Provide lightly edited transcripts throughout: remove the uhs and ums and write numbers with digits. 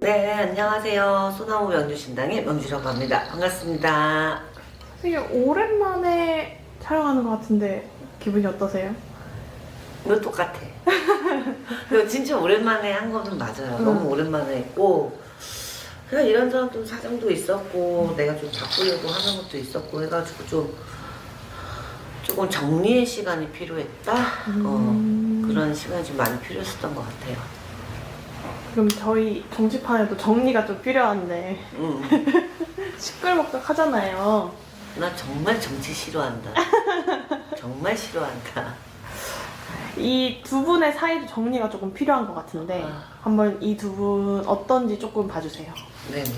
네, 안녕하세요. 소나무 명주신당의 명주라고 합니다. 반갑습니다. 되게 오랜만에 촬영하는 것 같은데 기분이 어떠세요? 이거 똑같아. 이거 진짜 오랜만에 한 거는 맞아요. 너무 오랜만에 했고, 그냥 이런저런 좀 사정도 있었고, 내가 좀 바꾸려고 하는 것도 있었고 해가지고 조금 정리의 시간이 필요했다. 그런 시간이 좀 많이 필요했었던 것 같아요. 그럼 저희 정치판에도 정리가 좀 필요한데 시끌벅적 하잖아요. 나 정말 정치 싫어한다. 정말 싫어한다. 이 두 분의 사이도 정리가 조금 필요한 것 같은데 한번 이 두 분 어떤지 조금 봐주세요. 네네.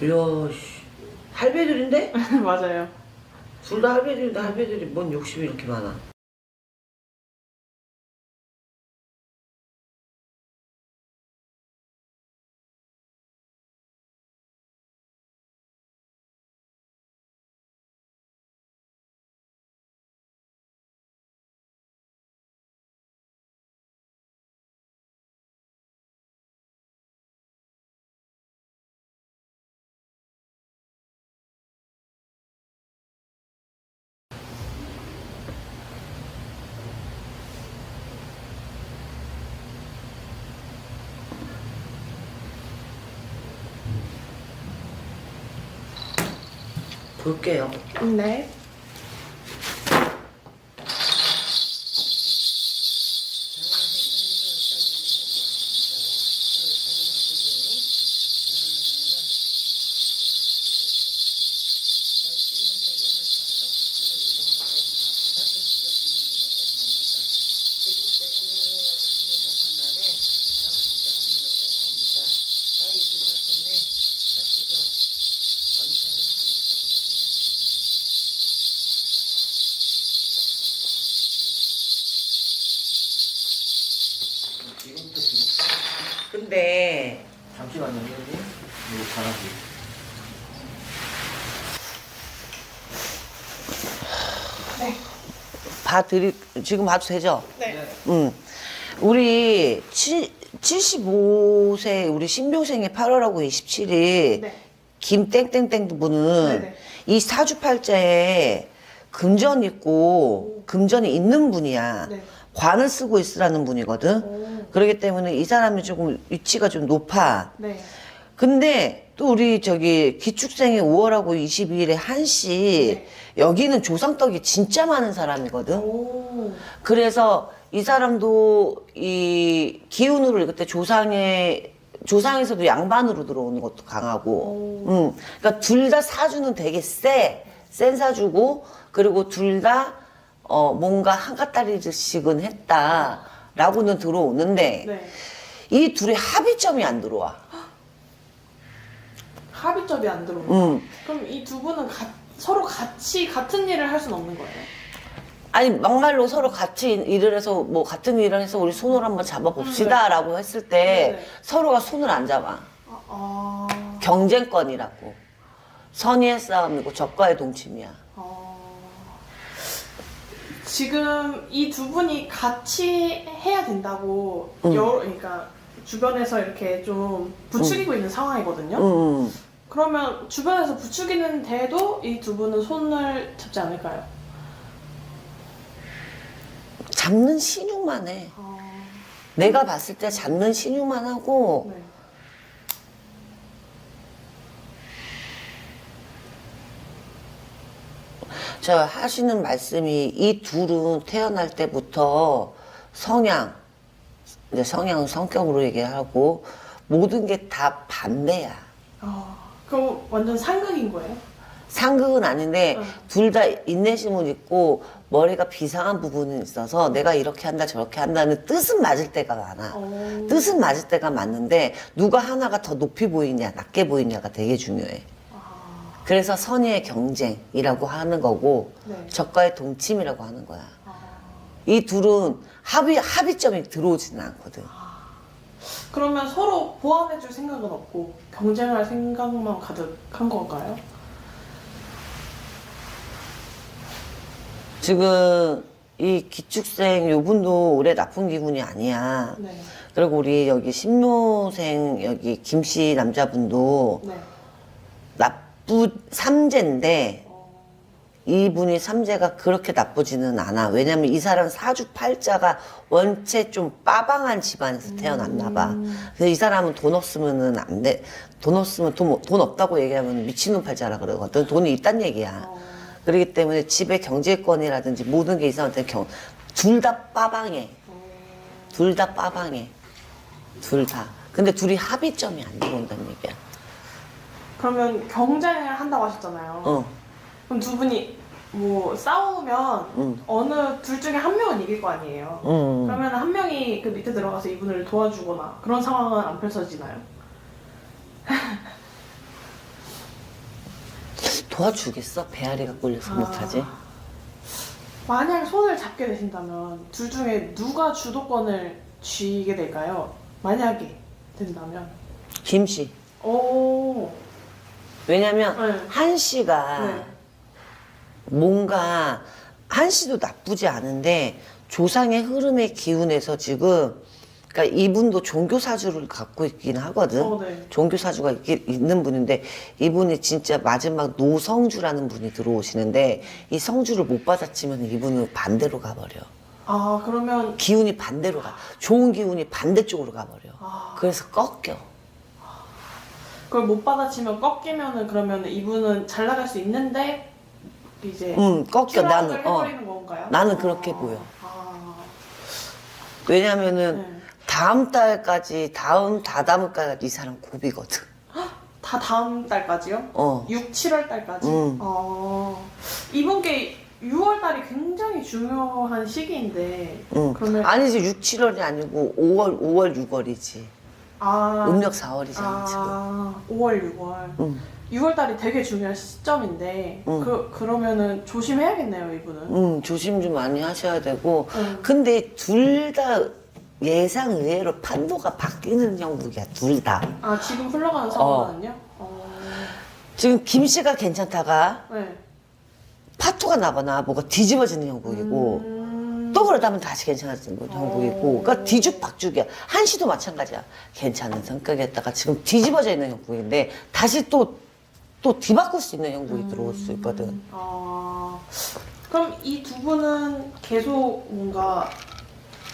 이야, 씨. 할배들인데? 맞아요. 둘 다 할배들인데 할배들이 뭔 욕심이 이렇게 많아. 볼게요. 네. 근데 잠시만요, 선생님. 이거 바라기. 지금 봐도 되죠? 네. 우리 75세 우리 신병생의 8월하고 27일 네. 김땡땡땡 분은 네네. 이 사주팔자에 금전 있고 금전이 있는 분이야. 네. 관을 쓰고 있으라는 분이거든. 오. 그렇기 때문에 이 사람이 조금 위치가 좀 높아. 네. 근데 또 우리 저기 기축생의 5월하고 22일에 한씨 네. 여기는 조상떡이 진짜 많은 사람이거든. 오. 그래서 이 사람도 이 기운으로 그때 조상에서도 양반으로 들어오는 것도 강하고, 그러니까 둘 다 사주는 되게 센 사주고, 그리고 둘 다 뭔가 한가따리씩은 했다라고는 들어오는데 네. 이 둘의 합의점이 안 들어와. 합의점이 안 들어오고. 그럼 이 두 분은 서로 같이 같은 일을 할 수는 없는 거예요? 아니 막말로 서로 같이 일을 해서 뭐 같은 일을 해서 우리 손을 한번 잡아봅시다라고 했을 때 네. 서로가 손을 안 잡아. 아. 경쟁권이라고. 선의의 싸움이고 적과의 동침이야. 지금 이 두 분이 같이 해야 된다고 그러니까 주변에서 이렇게 좀 부추기고 있는 상황이거든요. 그러면 주변에서 부추기는데도 이 두 분은 손을 잡지 않을까요? 잡는 신용만 해. 내가 봤을 때 잡는 신용만 하고 네. 저 하시는 말씀이 이 둘은 태어날 때부터 이제 성향은 성격으로 얘기하고 모든 게 다 반대야. 그럼 완전 상극인 거예요? 상극은 아닌데 응. 둘 다 인내심은 있고 머리가 비상한 부분은 있어서 내가 이렇게 한다 저렇게 한다는 뜻은 맞을 때가 많아. 뜻은 맞을 때가 맞는데 누가 하나가 더 높이 보이냐 낮게 보이냐가 되게 중요해. 그래서 선의의 경쟁이라고 하는 거고 네. 적과의 동침이라고 하는 거야. 이 둘은 합의점이 들어오지는 않거든. 그러면 서로 보완해줄 생각은 없고 경쟁할 생각만 가득한 건가요? 지금 이 기축생 요분도 올해 나쁜 기분이 아니야. 네. 그리고 우리 여기 신묘생 여기 김씨 남자분도 네. 삼재인데 이분이 삼재가 그렇게 나쁘지는 않아. 왜냐면 이 사람 사주팔자가 원체 좀 빠방한 집안에서 태어났나 봐. 그래서 이 사람은 돈 없으면은 안 돼. 돈 없으면 돈 없다고 얘기하면 미친놈 팔자라 그러거든. 돈이 있단 얘기야. 그렇기 때문에 집의 경제권이라든지 모든 게 이 사람한테 둘 다 빠방해. 둘 다 빠방해. 둘 다. 근데 둘이 합의점이 안 들어온다는 얘기야. 그러면 경쟁을 한다고 하셨잖아요. 어. 그럼 두 분이 뭐 싸우면 어느 둘 중에 한 명은 이길 거 아니에요. 그러면 한 명이 그 밑에 들어가서 이분을 도와주거나 그런 상황은 안 펼쳐지나요? 도와주겠어? 배앓이가 꼴려서 못하지? 만약 손을 잡게 되신다면 둘 중에 누가 주도권을 쥐게 될까요? 만약에 된다면. 김씨. 오. 왜냐면 네. 한씨가 네. 뭔가 한씨도 나쁘지 않은데 조상의 흐름의 기운에서 지금 그러니까 이분도 종교 사주를 갖고 있긴 하거든. 네. 종교 사주가 있는 분인데 이분이 진짜 마지막 노성주라는 분이 들어오시는데 이 성주를 못 받아치면 이분은 반대로 가버려. 아, 그러면 기운이 반대로 가. 좋은 기운이 반대쪽으로 가버려. 그래서 꺾여. 그걸 못 받아치면 꺾이면은 그러면 이분은 잘 나갈 수 있는데 이제 꺾여. 추락을 나는 해버리는 건가요? 나는 그렇게 보여. 아, 왜냐면은 네. 다음 달까지 다다음 달까지 이 사람 고비거든. 다 다음 달까지요? 어. 6, 7월 달까지? 이분께 6월 달이 굉장히 중요한 시기인데 그러면 아니지 6, 7월이 아니고 5월 6월이지. 음력 4월이잖아 지금. 5월, 6월. 6월 달이 되게 중요한 시점인데 그러면은 조심해야겠네요, 이분은. 조심 좀 많이 하셔야 되고. 근데 둘 다 예상 의외로 판도가 바뀌는 형국이야 둘 다. 아, 지금 흘러가는 상황은요? 지금 김씨가 괜찮다가 네. 파토가 나거나 뭐가 뒤집어지는 형국이고 또 그러다면 다시 괜찮아지는 형국이고 그러니까 뒤죽박죽이야. 한씨도 마찬가지야. 괜찮은 성격이었다가 지금 뒤집어져 있는 형국인데 다시 또 뒤바꿀 수 있는 형국이 들어올 수 있거든. 그럼 이 두 분은 계속 뭔가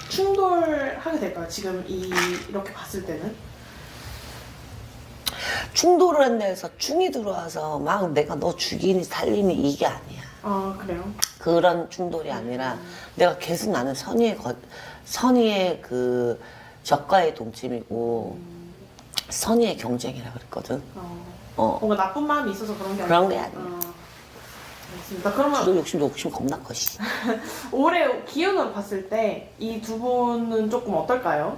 충돌하게 될까요? 지금 이렇게 봤을 때는? 충돌을 한다 해서 충이 들어와서 막 내가 너 죽이니 살리니 이게 아니야. 아, 그래요? 그런 충돌이 아니라 내가 계속 나는 선의의 그 적과의 동침이고 선의의 경쟁이라 그랬거든. 뭔가 나쁜 마음이 있어서 그런 게 그런 아니고. 게 아니야. 알겠습니다. 그러면 너 욕심 겁나 커시. 올해 기운으로 봤을 때 이 두 분은 조금 어떨까요?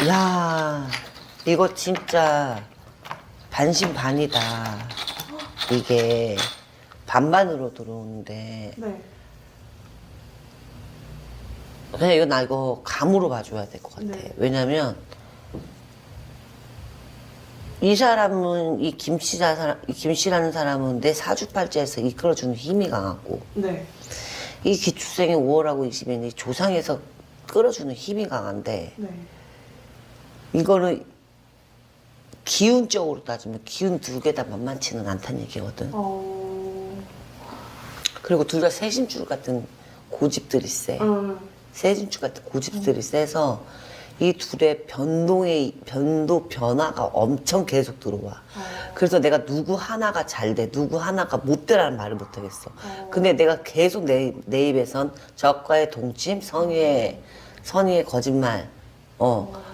야, 이거 진짜 반신반이다. 이게 반반으로 들어오는데 네. 그냥 이거 나 이거 감으로 봐줘야 될 것 같아. 네. 왜냐면 이 사람은 이 김씨라는 사람은 내 사주팔자에서 이끌어주는 힘이 강하고 네. 이 기축생의 5월하고 20일이 조상에서 끌어주는 힘이 강한데 네. 이거는 기운적으로 따지면 기운 두 개 다 만만치는 않다는 얘기거든. 그리고 둘 다 세신줄 같은 고집들이 세. 세신줄 같은 고집들이 세서 이 둘의 변화가 엄청 계속 들어와. 그래서 내가 누구 하나가 잘 돼, 누구 하나가 못 되라는 말을 못 하겠어. 근데 내가 계속 내 입에선 적과의 동침, 선의의 거짓말.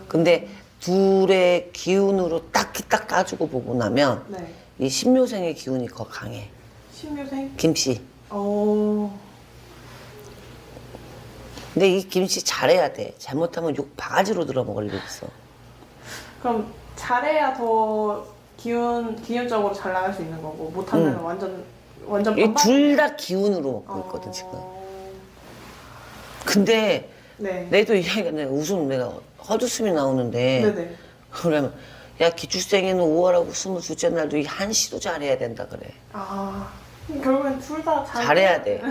근데 둘의 기운으로 딱 따지고 보고 나면 네. 이 신묘생의 기운이 더 강해. 신묘생? 김씨. 근데 이 김씨 잘해야 돼. 잘못하면 욕 바가지로 들어먹을 일이 있어. 그럼 잘해야 더 기운적으로 잘 나갈 수 있는 거고 못하면 완전 반반? 둘 다 기운으로 먹고 있거든 지금. 근데 네. 내도 이야기가 내가 웃음 내가 헛웃음이 나오는데 네네. 그러면 야 기출생에는 5월하고 22째 날도 이 한시도 잘해야 된다 그래. 결국엔 둘 다 잘해야 돼.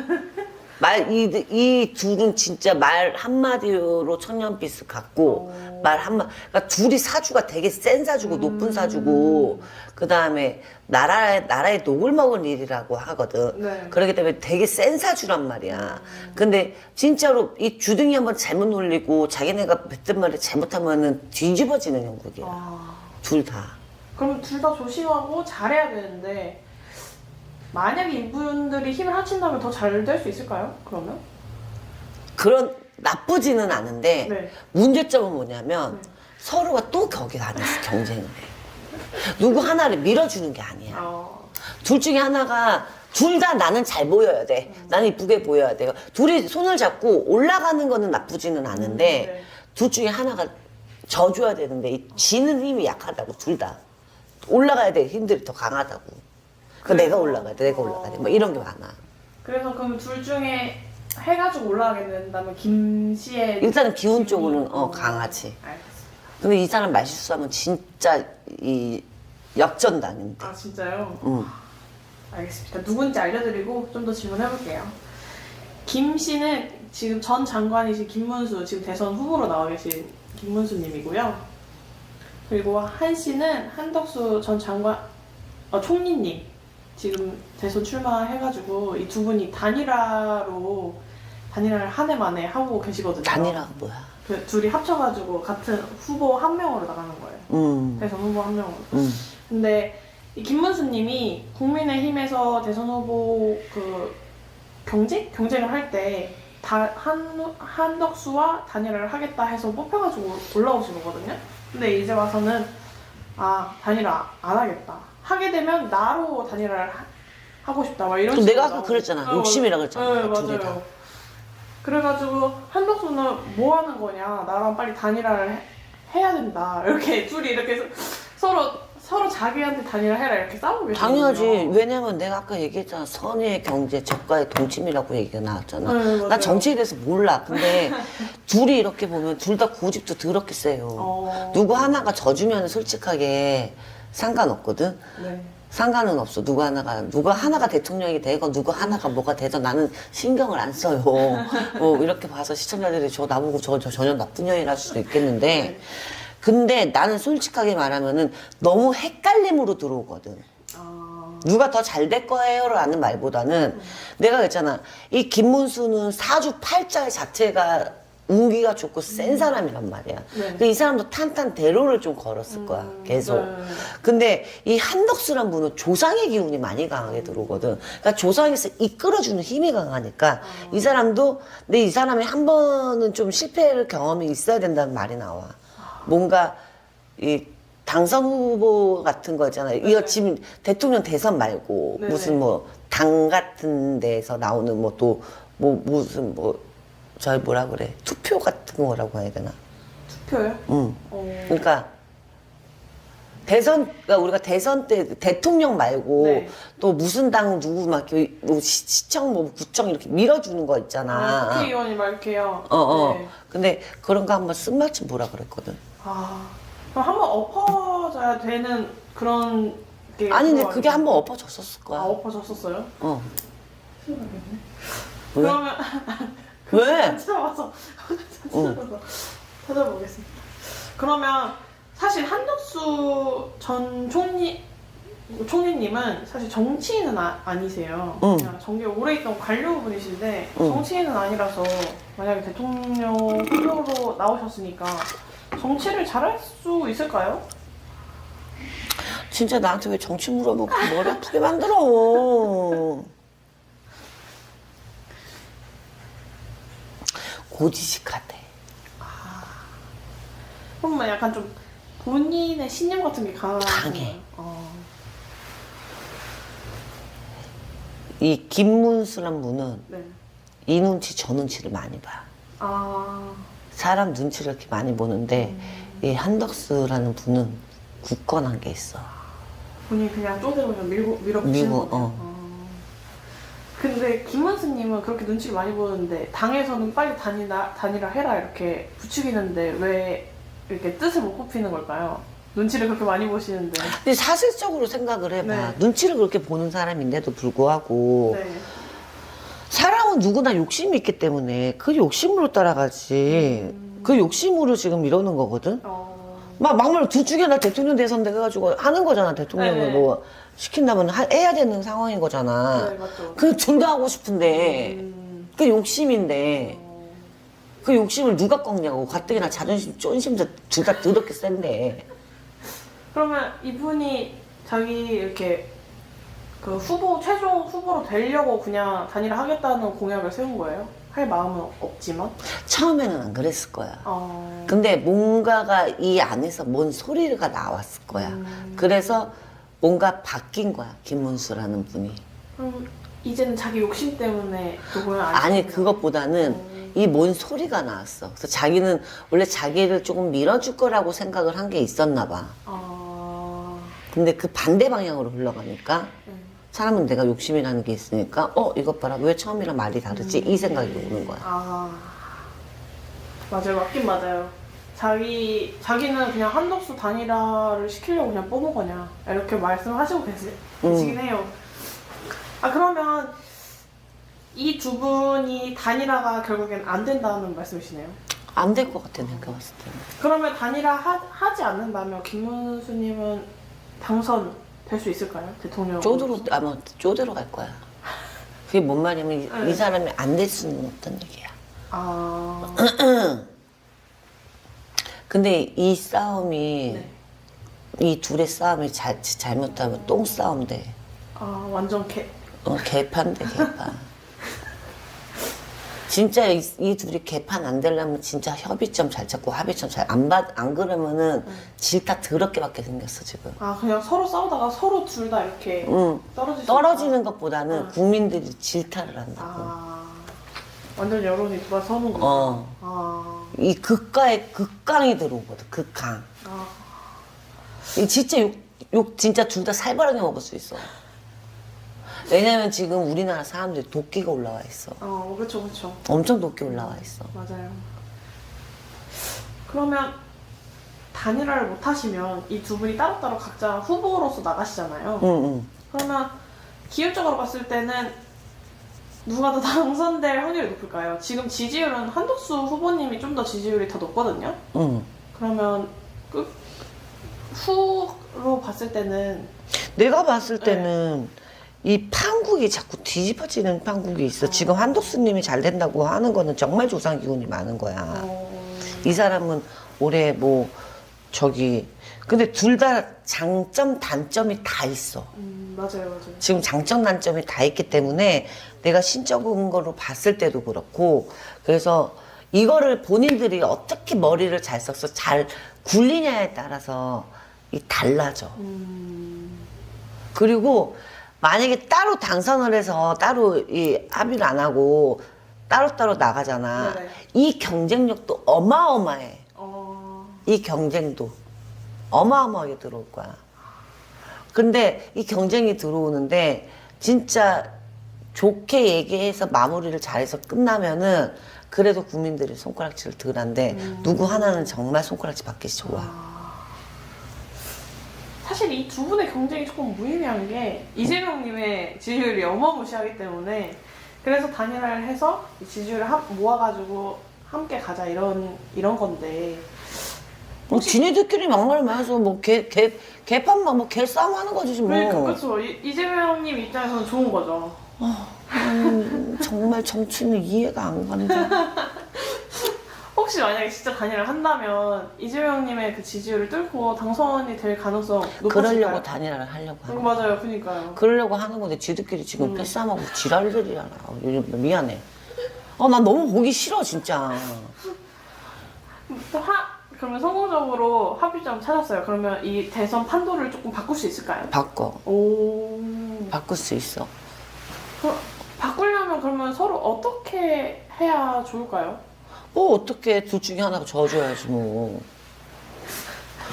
이 둘은 진짜 말 한마디로 천년빛을 갖고, 말 한마디, 그러니까 둘이 사주가 되게 센 사주고, 높은 사주고, 그 다음에 나라의 녹을 먹은 일이라고 하거든. 네. 그렇기 때문에 되게 센 사주란 말이야. 근데 진짜로 이 주둥이 한번 잘못 놀리고, 자기네가 뱉은 말이 잘못하면은 뒤집어지는 형국이야. 둘 다. 그럼 둘 다 조심하고 잘해야 되는데, 만약에 이분들이 힘을 합친다면 더 잘 될 수 있을까요? 그러면? 나쁘지는 않은데, 네. 문제점은 뭐냐면, 서로가 또 거기 안에서 경쟁을 해. 누구 하나를 밀어주는 게 아니야. 둘 중에 하나가, 둘 다 나는 잘 보여야 돼. 나는 이쁘게 보여야 돼. 둘이 손을 잡고 올라가는 거는 나쁘지는 않은데, 네. 둘 중에 하나가 져줘야 되는데, 이 지는 힘이 약하다고, 둘 다. 올라가야 될 힘들이 더 강하다고. 내가 올라가야 돼, 내가 올라가야 돼. 뭐 이런 게 많아. 그래서 그럼 둘 중에 해가지고 올라가게 된다면 김씨의 일단은 기운 쪽으로는 강하지. 알겠습니다. 근데 이 사람 말실수하면 진짜 이 역전당인데. 진짜요? 응. 알겠습니다. 누군지 알려드리고 좀 더 질문해볼게요. 김 씨는 지금 전 장관이신 김문수, 지금 대선 후보로 나와 계신 김문수님이고요. 그리고 한 씨는 한덕수 전 장관, 총리님. 지금 대선 출마해가지고 이 두 분이 단일화를 한 해 만에 하고 계시거든요. 단일화가 뭐야? 그 둘이 합쳐가지고 같은 후보 한 명으로 나가는 거예요. 대선 후보 한 명으로. 근데 이 김문수님이 국민의힘에서 대선 후보 그 경쟁을 할 때 한덕수와 단일화를 하겠다 해서 뽑혀가지고 올라오신 거거든요. 근데 이제 와서는 단일화 안 하겠다. 하게 되면 나로 단일화를 하고 싶다. 막 이런 식으로. 내가 아까 그랬잖아. 욕심이라 그랬잖아. 네, 맞아요. 그래가지고 한덕수는 뭐 하는 거냐. 나랑 빨리 단일화를 해야 된다. 이렇게 둘이 이렇게 서로 자기한테 단일화 해라 이렇게 싸우고 계시거든요. 당연하지. 왜냐면 내가 아까 얘기했잖아. 선의의 경제, 적과의 동침이라고 얘기가 나왔잖아. 맞아요. 난 정치에 대해서 몰라. 근데 둘이 이렇게 보면 둘 다 고집도 더럽게 세요. 누구 하나가 져주면 솔직하게 상관없거든. 네. 상관은 없어. 누가 하나가 대통령이 되건 누구 하나가 뭐가 되든 나는 신경을 안 써요. 이렇게 봐서 시청자들이 나보고 전혀 나쁜 년이라 할 수도 있겠는데, 근데 나는 솔직하게 말하면은 너무 헷갈림으로 들어오거든. 누가 더 잘 될 거예요라는 말보다는 내가 그랬잖아. 이 김문수는 사주 팔자 자체가 운기가 좋고 센 사람이란 말이야. 이 사람도 탄탄대로를 좀 걸었을 거야, 계속. 근데 이 한덕수란 분은 조상의 기운이 많이 강하게 들어오거든. 그러니까 조상에서 이끌어주는 힘이 강하니까 이 사람도, 근데 이 사람이 한 번은 좀 실패를 경험이 있어야 된다는 말이 나와. 뭔가 이 당선 후보 같은 거 있잖아요. 이거 지금 대통령 대선 말고 무슨 당 같은 데서 나오는 무슨 저희 뭐라 그래? 투표 같은 거라고 해야 되나? 투표요? 응. 그러니까 우리가 대선 때 대통령 말고 또 무슨 당 누구 막 시청 구청 이렇게 밀어주는 거 있잖아. 국회의원이 막 이렇게요. 네. 근데 그런 거 한번 쓴맛좀 보라 그랬거든. 그럼 한번 엎어져야 되는 그런 게. 아니 근데 그게 한번 엎어졌었을 거야. 엎어졌었어요? 왜? 그러면 왜? 찾아보겠습니다. 그러면 사실 한덕수 전 총리님은 사실 정치인은 아니세요. 응. 그냥 정계 오래 있던 관료분이신데 응. 정치인은 아니라서 만약에 대통령 후보로 나오셨으니까 정치를 잘할 수 있을까요? 진짜 나한테 왜 정치 물어보고 머리 아프게 만들어. 고지식하대. 그러면 약간 좀 본인의 신념 같은 게 강해. 이 김문수란 분은 네. 이 눈치 저 눈치를 많이 봐. 아, 사람 눈치를 이렇게 많이 보는데 이 한덕수라는 분은 굳건한 게 있어. 본인이 그냥 쪼대로 그냥 밀어붙이는 밀고, 거예요. 근데 김문수님은 그렇게 눈치를 많이 보는데 당에서는 빨리 단일화 해라 이렇게 부추기는데 왜 이렇게 뜻을 못 굽히는 걸까요? 눈치를 그렇게 많이 보시는데. 근데 사실적으로 생각을 해봐. 네. 눈치를 그렇게 보는 사람인데도 불구하고 네. 사람은 누구나 욕심이 있기 때문에 그 욕심으로 따라가지. 그 욕심으로 지금 이러는 거거든. 막말 둘 중에 나 대통령 대선대 해가지고 하는 거잖아. 대통령으로 시킨다면 해야 되는 상황인 거잖아. 네, 맞죠. 그 둘 다 하고 싶은데 그 욕심인데 그 욕심을 누가 꺾냐고. 가뜩이나 자존심, 쫀심도 둘 다 더럽게 센데. 그러면 이분이 자기 이렇게 그 최종 후보로 되려고 그냥 단일화 하겠다는 공약을 세운 거예요? 할 마음은 없지만. 처음에는 안 그랬을 거야. 근데 뭔가가 이 안에서 뭔 소리가 나왔을 거야. 그래서 뭔가 바뀐 거야. 김문수라는 분이. 그럼 이제는 자기 욕심 때문에 그걸 아니 그것보다는 이 뭔 소리가 나왔어. 그래서 자기는 원래 자기를 조금 밀어줄 거라고 생각을 한 게 있었나 봐. 근데 그 반대 방향으로 흘러가니까 사람은 내가 욕심이라는 게 있으니까 이것 봐라 왜 처음이랑 말이 다르지? 이 생각이 오는 거야. 맞아요. 맞긴 맞아요. 자기는 그냥 한덕수 단일화를 시키려고 그냥 뽑은 거냐 이렇게 말씀하시고 계시긴 해요. 그러면 이 두 분이 단일화가 결국엔 안 된다는 말씀이시네요. 안 될 것 같아 내가 봤을 때는. 그러면 단일화 하지 않는다면 김문수님은 당선될 수 있을까요? 대통령. 아마 쪼대로 갈 거야. 그게 뭔 말이냐면 이 사람이 안 될 수는 없단 얘기야. 근데 이 싸움이 이 둘의 싸움이 잘못하면 똥 싸움 돼. 완전 개판돼 개판. 진짜 이 둘이 개판 안 되려면 진짜 협의점 잘 찾고 합의점 안 그러면은 질타 더럽게밖에 생겼어 지금. 그냥 서로 싸우다가 서로 둘 다 이렇게 떨어지는 것보다는 국민들이 질타를 한다고. 완전 여론이 돌아서는 거구나. 이 극가에 극강이 들어오거든. 극강. 이 진짜 욕 진짜 둘 다 살벌하게 먹을 수 있어. 왜냐면 지금 우리나라 사람들이 도끼가 올라와 있어. 그쵸, 그쵸. 엄청 도끼 올라와 있어. 맞아요. 그러면 단일화를 못 하시면 이 두 분이 따로따로 각자 후보로서 나가시잖아요. 그러면 기율적으로 봤을 때는 누가 더 당선될 확률이 높을까요? 지금 지지율은 한덕수 후보님이 좀 더 지지율이 더 높거든요. 그러면 후로 봤을 때는 내가 봤을 때는 이 판국이 자꾸 뒤집어지는 판국이 있어. 지금 한덕수님이 잘 된다고 하는 거는 정말 조상 기운이 많은 거야. 이 사람은 올해 근데 둘 다 장점 단점이 다 있어. 맞아요. 지금 장점 단점이 다 있기 때문에 내가 신적인 거로 봤을 때도 그렇고, 그래서 이거를 본인들이 어떻게 머리를 잘 써서 잘 굴리냐에 따라서 달라져. 그리고 만약에 따로 당선을 해서 따로 이 합의를 안 하고 따로따로 나가잖아. 네네. 이 경쟁력도 어마어마해. 이 경쟁도 어마어마하게 들어올 거야. 근데 이 경쟁이 들어오는데 진짜 좋게 얘기해서 마무리를 잘해서 끝나면은 그래도 국민들이 손가락질을 덜 한데 누구 하나는 정말 손가락질 받기 좋아. 사실 이 두 분의 경쟁이 조금 무의미한 게 이재명님의 지지율이 어마무시하기 때문에 그래서 단일화를 해서 이 지지율을 모아가지고 함께 가자 이런 건데 지네들끼리 막말 많아서 뭐 개판만 뭐 개싸움 하는 거지 뭐. 그러니까 그렇죠. 이재명님 입장에서는 좋은 거죠. 정말 정치는 이해가 안 간다. 혹시 만약에 진짜 단일을 한다면 이재명님의 그 지지율을 뚫고 당선이 될 가능성 높아질까요? 그러려고 단일화를 하려고 하는 거야. 맞아요, 그러니까요. 그러려고 하는 건데 지들끼리 지금 패싸움하고 지랄들이잖아. 미안해. 난 너무 보기 싫어 진짜. 그러면 성공적으로 합의점 찾았어요. 그러면 이 대선 판도를 조금 바꿀 수 있을까요? 바꿔. 오. 바꿀 수 있어. 바꾸려면 그러면 서로 어떻게 해야 좋을까요? 뭐 어떻게 둘 중에 하나가 져줘야지 뭐.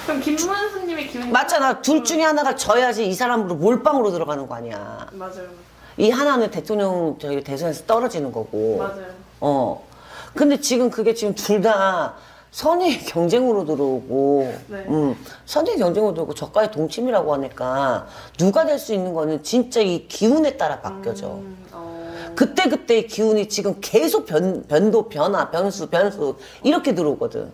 그럼 김문수님이 기분이 맞잖아. 둘 중에 하나가 져야지 이 사람으로 몰빵으로 들어가는 거 아니야. 맞아요. 이 하나는 대통령 대선에서 떨어지는 거고. 맞아요. 근데 지금 그게 지금 둘 다 선의 경쟁으로 들어오고, 네. 선의 경쟁으로 들어오고 저가의 동침이라고 하니까 누가 될 수 있는 거는 진짜 이 기운에 따라 바뀌어져. 그때그때의 기운이 지금 계속 변수 이렇게 들어오거든.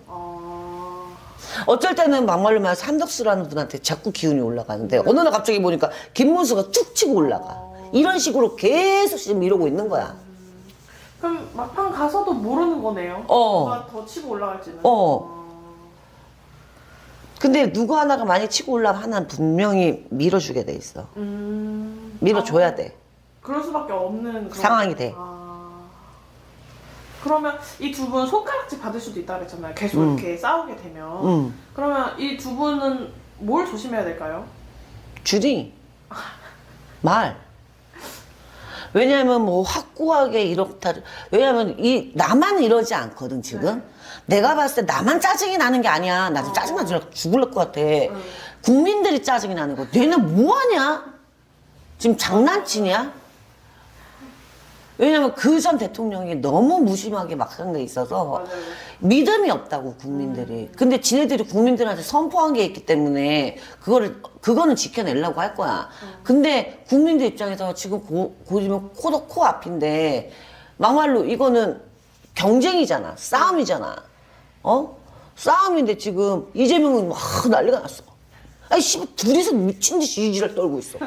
어쩔 때는 막말로 말해서 한덕수라는 분한테 자꾸 기운이 올라가는데 어느 날 갑자기 보니까 김문수가 툭 치고 올라가. 이런 식으로 계속 지금 이러고 있는 거야. 그럼 막판 가서도 모르는 거네요. 누가 더 치고 올라갈지는. 근데 누구 하나가 많이 치고 올라가 하나는 분명히 밀어주게 돼 있어. 밀어줘야 돼. 그럴 수밖에 없는 그런 상황이 돼. 그러면 이 두 분 손가락질 받을 수도 있다 그랬잖아요. 계속 이렇게 싸우게 되면. 그러면 이 두 분은 뭘 조심해야 될까요? 주디 말. 왜냐면 뭐 확고하게 이렇다. 왜냐면 나만 이러지 않거든 지금. 네. 내가 봤을 때 나만 짜증이 나는 게 아니야. 나 지금 짜증나 죽을 것 같아. 국민들이 짜증이 나는 거. 얘는 뭐하냐? 지금 장난치냐? 왜냐면 그 전 대통령이 너무 무심하게 막 한 게 있어서 맞아요. 믿음이 없다고 국민들이. 근데 지네들이 국민들한테 선포한 게 있기 때문에 그거는 지켜내려고 할 거야. 근데 국민들 입장에서 지금 보시면 코 앞인데 막말로 이거는 경쟁이잖아. 싸움이잖아. 싸움인데 지금 이재명은 막 난리가 났어. 아이 씨발 둘이서 미친 듯이 이지랄 떨고 있어.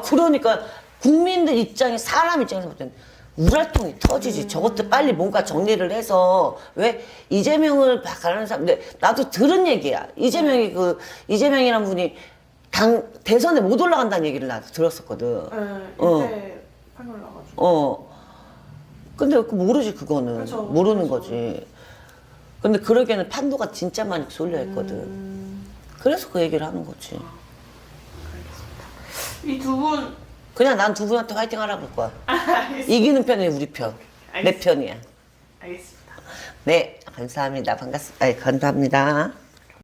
그러니까 국민들 입장에 사람 입장에서 볼 때는 우랄통이 터지지. 저것도 빨리 뭔가 정리를 해서 왜 이재명을 가라는 사람. 근데 나도 들은 얘기야. 이재명이란 분이 대선에 못 올라간다는 얘기를 나도 들었었거든. 이때 판결 나가지고. 근데 모르지 그거는. 그쵸, 모르는 그쵸. 거지. 근데 그러기에는 판도가 진짜 많이 쏠려 있거든. 그래서 그 얘기를 하는 거지. 이 두 분 그냥 난 두 분한테 화이팅 하라고 할 거야. 알겠습니다. 이기는 편이 우리 편. 내 알겠습니다. 편이야. 알겠습니다. 네, 감사합니다. 감사합니다.